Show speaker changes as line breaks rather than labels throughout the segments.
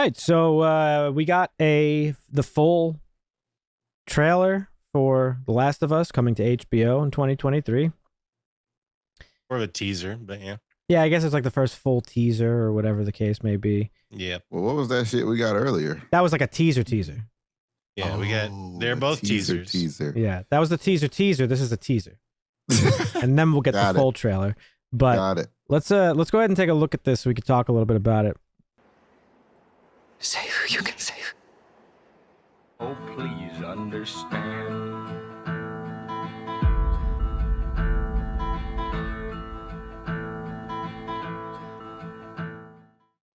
right, so we got the full trailer for The Last of Us coming to HBO in 2023.
More of a teaser, but yeah.
Yeah, I guess it's like the first full teaser or whatever the case may be.
Yeah.
Well, what was that shit we got earlier?
That was like a teaser.
Yeah, they're both teasers.
Teaser.
Yeah, that was the teaser. This is a teaser. And then we'll get the full trailer. But
got it.
Let's go ahead and take a look at this so we can talk a little bit about it.
Save who you can save.
Oh, please understand.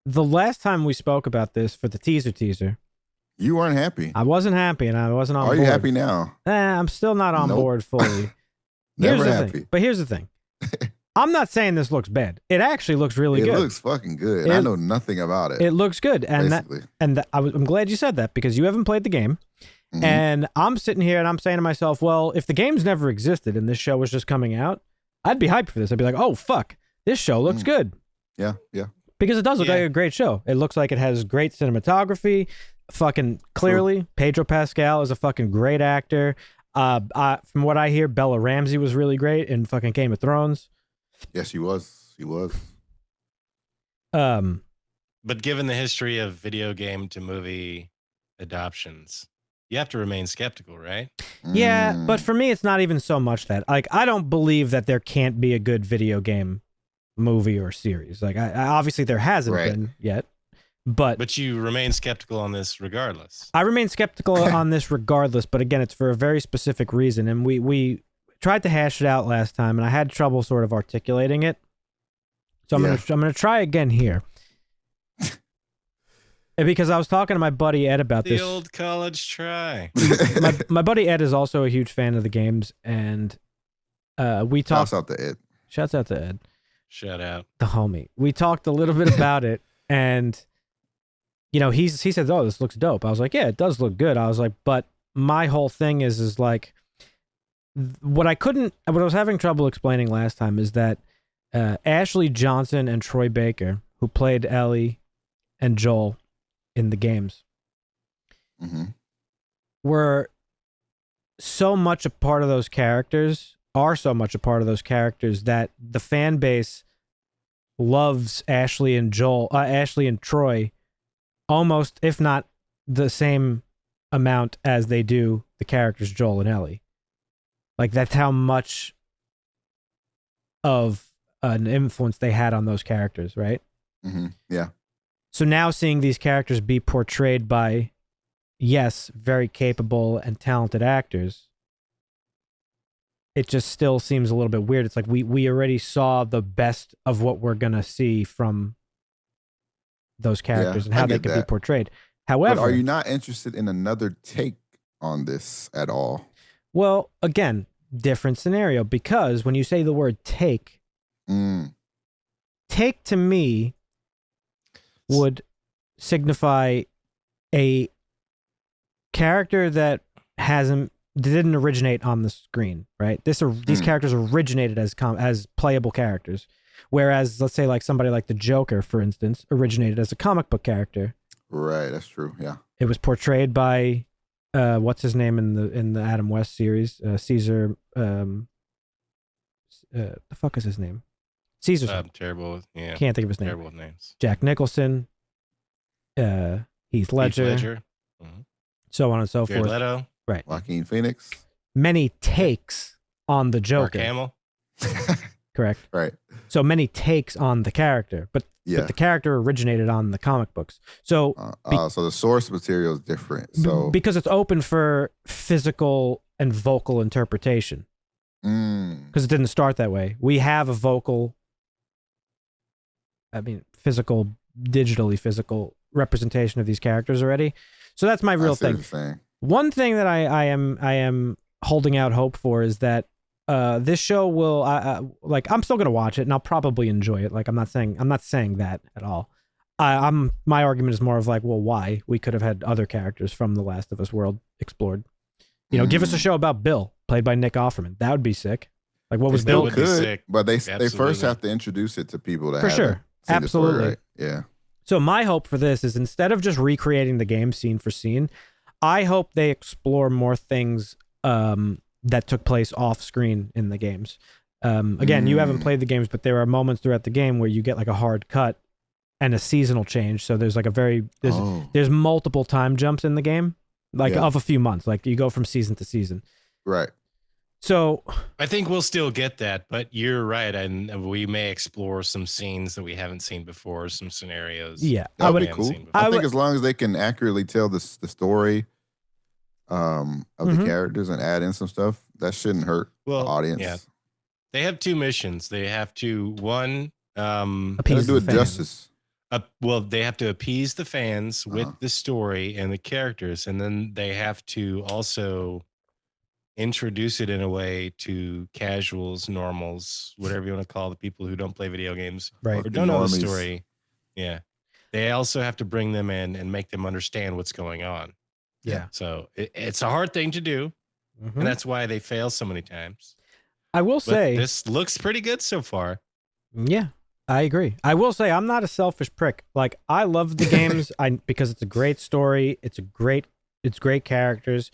The last time we spoke about this for the teaser,
You weren't happy.
I wasn't happy and I wasn't on board.
Are you happy now?
I'm still not on board fully.
Never
the
happy.
thing. But here's the thing. I'm not saying this looks bad. It actually looks really good.
It looks fucking good. I know nothing about it.
It looks good. And I'm glad you said that because you haven't played the game. Mm-hmm. And I'm sitting here and I'm saying to myself, well, if the game's never existed and this show was just coming out, I'd be hyped for this. I'd be like, oh, fuck, this show looks good.
Yeah.
Because it does look like a great show. It looks like it has great cinematography. Fucking clearly, Pedro Pascal is a fucking great actor. From what I hear, Bella Ramsey was really great in fucking Game of Thrones.
Yes, he was.
But given the history of video game to movie adoptions, you have to remain skeptical, right?
Yeah, but for me, it's not even so much that. Like, I don't believe that there can't be a good video game movie or series. Like, I obviously there hasn't been yet. But
you remain skeptical on this regardless.
I remain skeptical on this regardless, but again, it's for a very specific reason. And we tried to hash it out last time, and I had trouble sort of articulating it. So I'm gonna try again here. Because I was talking to my buddy Ed about this.
The old college try.
my buddy Ed is also a huge fan of the games, and we talked.
Shouts out to Ed.
Shouts out to Ed.
Shout out.
The homie. We talked a little bit about it, and you know, he said, "Oh, this looks dope." I was like, "Yeah, it does look good." I was like, "But my whole thing is like, what I was having trouble explaining last time is that Ashley Johnson and Troy Baker, who played Ellie and Joel in the games, were so much a part of those characters, that the fan base loves Ashley and Troy almost, if not the same amount as they do the characters Joel and Ellie. Like, that's how much of an influence they had on those characters, right?
Yeah.
So now seeing these characters be portrayed by, yes, very capable and talented actors, it just still seems a little bit weird. It's like we already saw the best of what we're going to see from those characters and how they could be portrayed. However,
but are you not interested in another take on this at all?
Well, again, different scenario, because when you say the word take to me would signify a character that didn't originate on the screen, right? These characters originated as playable characters, whereas let's say like somebody like the Joker, for instance, originated as a comic book character.
Right, that's true. Yeah,
it was portrayed by what's his name in the Adam West series, Caesar. The fuck is his name? Caesar.
Terrible. Yeah,
can't think of his name.
Terrible names.
Jack Nicholson, Heath Ledger. So on and so
Jared
forth.
Leto.
Right.
Joaquin Phoenix.
Many takes on the Joker.
Mark Hamill.
Correct.
Right.
So many takes on the character, but the character originated on the comic books. So
so the source material is different. So
because it's open for physical and vocal interpretation. Because it didn't start that way. We have a digitally physical representation of these characters already. So that's my real thing. One thing that I am holding out hope for is that this show will I'm still gonna watch it and I'll probably enjoy it. Like, I'm not saying that at all. My argument is more of like, well, why? We could have had other characters from the Last of Us world explored. You know, give us a show about Bill, played by Nick Offerman. That would be sick. Like, what was Bill?
Would be sick. But they first have to introduce it to people that
for sure, absolutely.
Story, right? Yeah.
So my hope for this is instead of just recreating the game scene for scene, I hope they explore more things that took place off screen in the games. Again, you haven't played the games, but there are moments throughout the game where you get like a hard cut and a seasonal change. So there's like there's multiple time jumps in the game, like of a few months. Like you go from season to season.
Right.
So
I think we'll still get that, but you're right, and we may explore some scenes that we haven't seen before, some scenarios.
Yeah,
that would be cool. I think as long as they can accurately tell the story of the characters and add in some stuff, that shouldn't hurt the audience.
Yeah. They have two missions. They have to
appease
do
the
it
fans.
justice.
They have to appease the fans with the story and the characters, and then they have to also introduce it in a way to casuals, normals, whatever you want to call the people who don't play video games
right.
or don't know the story. Yeah. They also have to bring them in and make them understand what's going on.
Yeah.
So it's a hard thing to do. And that's why they fail so many times.
I will say
this looks pretty good so far.
Yeah, I agree. I will say I'm not a selfish prick. Like I love the games because it's a great story. It's great characters.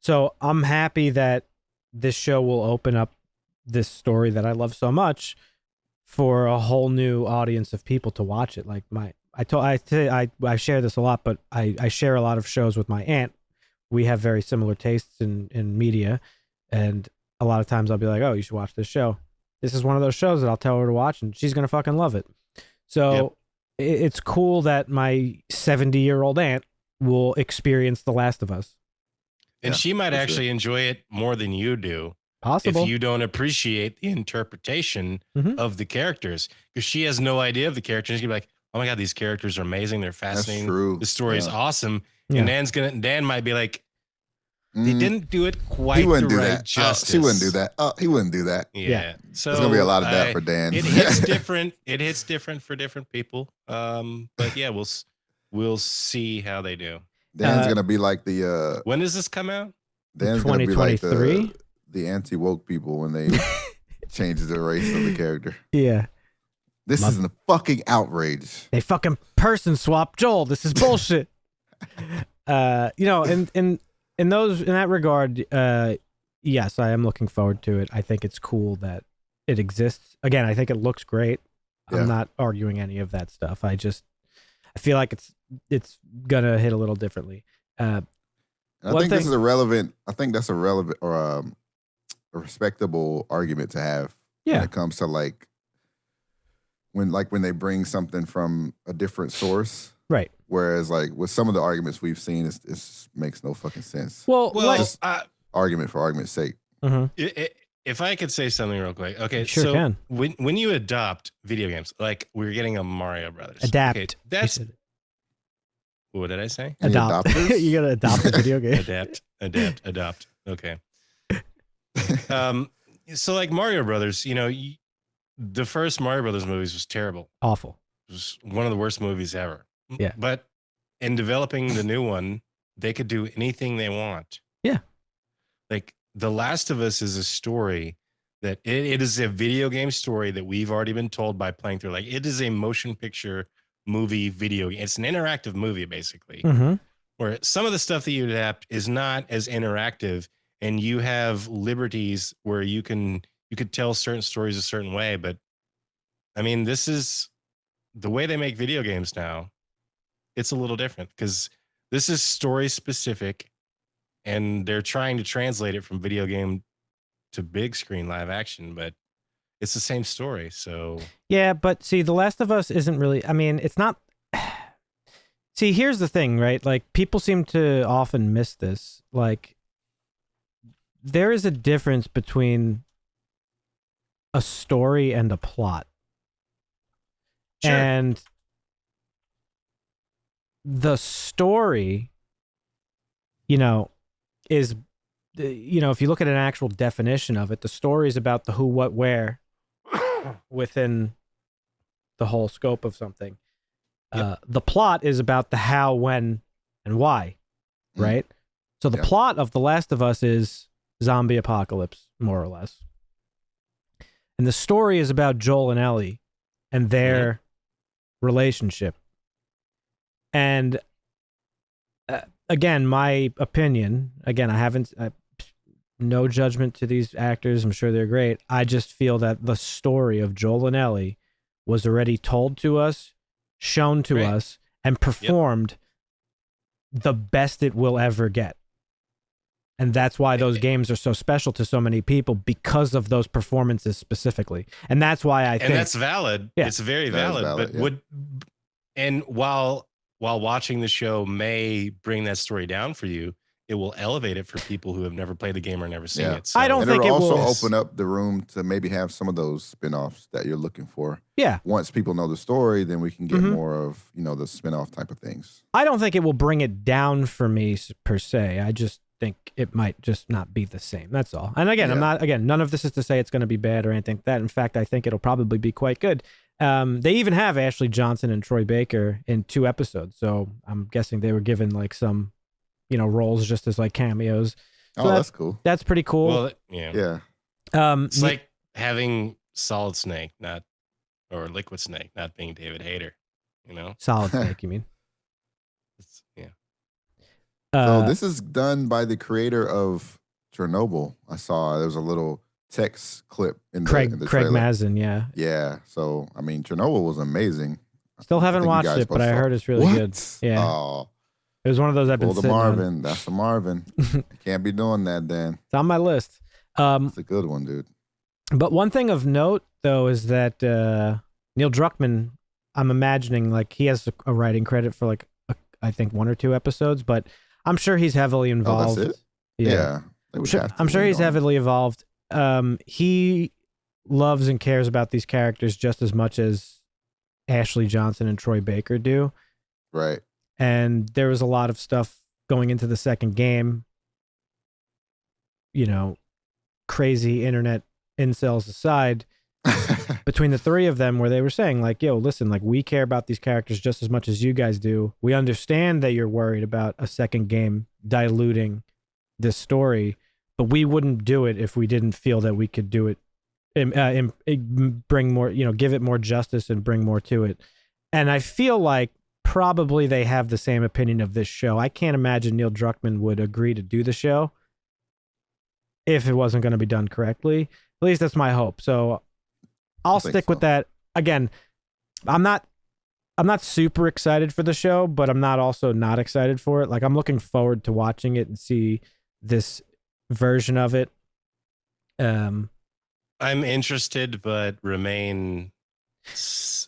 So I'm happy that this show will open up this story that I love so much for a whole new audience of people to watch it. Like I share this a lot, but I share a lot of shows with my aunt. We have very similar tastes in media, and a lot of times I'll be like, oh, you should watch this show. This is one of those shows that I'll tell her to watch, and she's going to fucking love it. So it's cool that my 70-year-old aunt will experience The Last of Us.
And she might actually enjoy it more than you do.
Possible.
If you don't appreciate the interpretation of the characters. Because she has no idea of the characters. She's going to be like, oh my God, these characters are amazing. They're fascinating.
That's true.
The story is awesome.
Yeah.
And Dan might be like, they didn't do it quite
he wouldn't
the
do
right
that.
justice.
She wouldn't do that. He wouldn't do that.
Yeah. So
there's gonna be a lot of that for Dan.
It hits different. It hits different for different people. But yeah, we'll see how they do.
Dan's gonna be like the
when does this come out?
Dan's gonna be like the anti-woke people when they change the race of the character.
Yeah.
This is a fucking outrage.
They fucking person swap Joel. This is bullshit. In that regard, yes, I am looking forward to it. I think it's cool that it exists. Again, I think it looks great.
Yeah.
I'm not arguing any of that stuff. I feel like it's gonna hit a little differently.
I think this is a relevant. I think that's a relevant or a respectable argument to have when it comes to when they bring something from a different source.
Right.
Whereas, like, with some of the arguments we've seen, it makes no fucking sense.
Well,
just argument for argument's sake.
If I could say something real quick. Okay,
sure can.
When you adopt video games, like we're getting a Mario Brothers.
Adapt.
Okay, that's... What did I say?
Adopt. You got to adopt a video game.
Adopt. Okay. So like Mario Brothers, the first Mario Brothers movies was terrible.
Awful.
It was one of the worst movies ever.
Yeah.
But in developing the new one, they could do anything they want.
Yeah.
Like The Last of Us is a story that it is a video game story that we've already been told by playing through. Like it is a motion picture movie video game. It's an interactive movie, basically. Where some of the stuff that you adapt is not as interactive, and you have liberties where you could tell certain stories a certain way. But I mean, this is the way they make video games now. It's a little different because this is story specific, and they're trying to translate it from video game to big screen live action, but it's the same story. So
yeah, but see, The Last of Us isn't really, I mean, it's not. See, here's the thing, right? Like, people seem to often miss this. Like, there is a difference between a story and a plot.
Sure.
And the story, is, if you look at an actual definition of it, the story is about the who, what, where within the whole scope of something. The plot is about the how, when, and why, right? So the plot of The Last of Us is zombie apocalypse, more or less. And the story is about Joel and Ellie and their relationship And again, my opinion, again, I haven't, no judgment to these actors. I'm sure they're great. I just feel that the story of Joel and Ellie was already told to us, shown to us, and performed the best it will ever get. And that's why those games are so special to so many people, because of those performances specifically. And that's why I think...
And that's valid. Yeah. It's very valid. But while watching the show may bring that story down for you, it will elevate it for people who have never played the game or never seen it. So.
I don't think it will
also open up the room to maybe have some of those spinoffs that you're looking for.
Yeah.
Once people know the story, then we can get more of, the spinoff type of things.
I don't think it will bring it down for me per se. I just think it might just not be the same. That's all. And again, none of this is to say it's going to be bad or anything like that. In fact, I think it'll probably be quite good. They even have Ashley Johnson and Troy Baker in 2 episodes. So I'm guessing they were given like some, roles just as like cameos. So
that's cool.
That's pretty cool.
Well, yeah.
It's
like having Solid Snake, or Liquid Snake, not being David Hayter,
Solid Snake, you mean?
So this is done by the creator of Chernobyl. I saw there was a little text clip in the
Craig
trailer.
Mazin, yeah.
Yeah. So, Chernobyl was amazing.
Still haven't watched it, but I heard it's really good. Yeah.
Oh.
It was one of those I've been
sitting Marvin. On. That's a Marvin. Can't be doing that, Dan.
It's on my list.
It's a good one, dude.
But one thing of note, though, is that Neil Druckmann, I'm imagining, like, he has a writing credit for, like, I think 1 or 2 episodes, but I'm sure he's heavily involved.
Oh, that's it?
Yeah. I'm sure he's heavily involved. He loves and cares about these characters just as much as Ashley Johnson and Troy Baker do.
Right.
And there was a lot of stuff going into the second game, crazy internet incels aside, between the 3 of them, where they were saying, like, yo, listen, like, we care about these characters just as much as you guys do. We understand that you're worried about a second game diluting this story, but we wouldn't do it if we didn't feel that we could do it, bring more, give it more justice and bring more to it. And I feel like probably they have the same opinion of this show. I can't imagine Neil Druckmann would agree to do the show if it wasn't going to be done correctly. At least that's my hope. So I'll stick with that. Again, I'm not super excited for the show, but I'm not also not excited for it. Like, I'm looking forward to watching it and see this version of it.
I'm interested, but remain...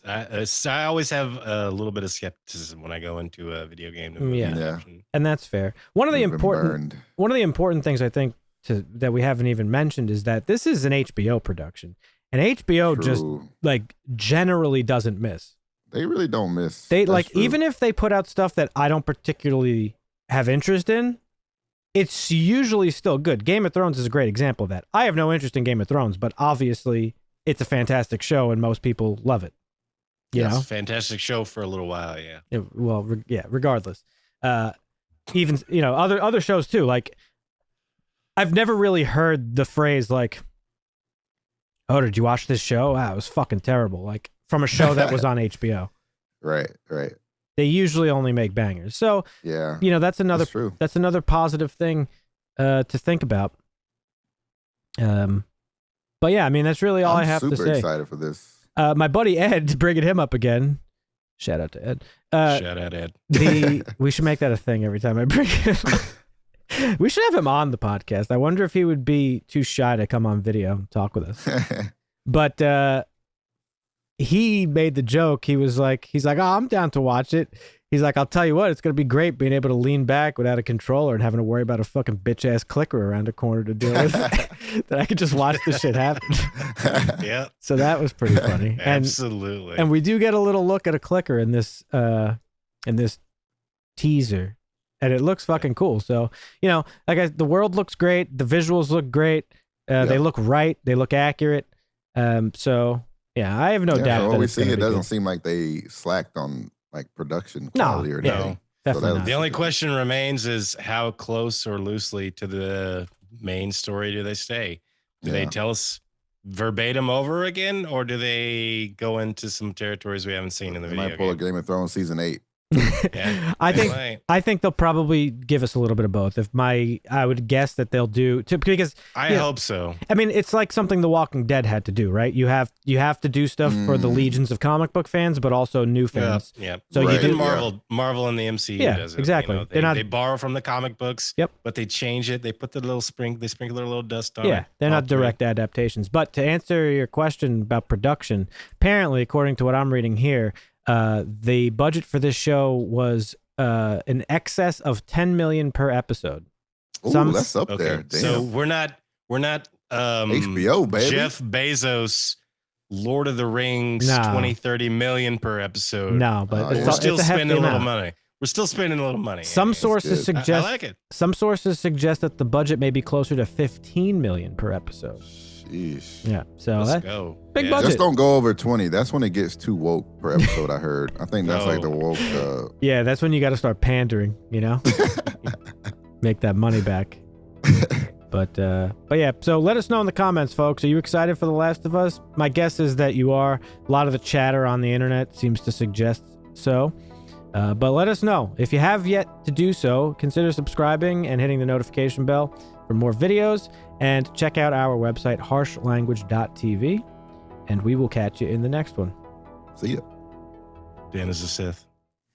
I always have a little bit of skepticism when I go into a video game.
Yeah. And that's fair. One of the important things I think that we haven't even mentioned is that this is an HBO production, and HBO just like generally doesn't miss.
They really don't miss.
Even if they put out stuff that I don't particularly have interest in, it's usually still good. Game of Thrones is a great example of that. I have no interest in Game of Thrones, but obviously it's a fantastic show and most people love it.
It's a fantastic show for a little while. Yeah.
Regardless, even, other shows too. Like, I've never really heard the phrase like, "Oh, did you watch this show? It was fucking terrible." Like, from a show that was on HBO.
Right.
They usually only make bangers. So,
yeah,
that's another positive thing to think about. But yeah, that's really all I have to say.
I'm super excited for this.
My buddy Ed, bringing him up again. Shout out to Ed.
Shout out Ed.
We should make that a thing every time I bring him up. We should have him on the podcast. I wonder if he would be too shy to come on video and talk with us. But he made the joke. He's like, oh, I'm down to watch it. He's like, I'll tell you what, it's going to be great being able to lean back without a controller and having to worry about a fucking bitch-ass clicker around the corner to deal with. That I could just watch this shit happen.
Yeah.
So that was pretty funny.
Absolutely.
And we do get a little look at a clicker in this teaser. And it looks fucking cool. So, the world looks great. The visuals look great. They look right. They look accurate. So, yeah, I have no doubt.
From what we see, it doesn't seem like they slacked on like production quality or anything.
Definitely not.
The only question remains is how close or loosely to the main story do they stay? Do they tell us verbatim over again, or do they go into some territories we haven't seen in the video game?
Might pull a Game of Thrones season 8.
Yeah,
I think they'll probably give us a little bit of both. I would guess that they'll do because
I hope so.
I mean, it's like something The Walking Dead had to do, right? You have to do stuff for the legions of comic book fans, but also new fans.
Yeah.
So
right,
you do
Marvel and the MCU does it.
Exactly.
You know, they borrow from the comic books.
Yep.
But they change it. They put the little they sprinkle a little dust on it.
Yeah, they're not direct adaptations. But to answer your question about production, apparently, according to what I'm reading here, the budget for this show was in excess of $10 million per episode.
Ooh, that's up there. Damn.
So we're not
HBO, baby.
Jeff Bezos, Lord of the Rings, 20-30 million per episode.
No, but
we're still spending a little money. We're still spending a little money.
Some sources suggest
I like it.
Some sources suggest that the budget may be closer to $15 million per episode.
Sheesh.
Yeah, so
let's go.
Big budget.
Just don't go over 20. That's when it gets too woke per episode. I heard. I think that's like the woke.
Yeah, that's when you got to start pandering. You know, make that money back. But yeah. So let us know in the comments, folks. Are you excited for The Last of Us? My guess is that you are. A lot of the chatter on the internet seems to suggest so. But let us know. If you have yet to do so, consider subscribing and hitting the notification bell for more videos. And check out our website, harshlanguage.tv. And we will catch you in the next one.
See ya.
Dan is a Sith.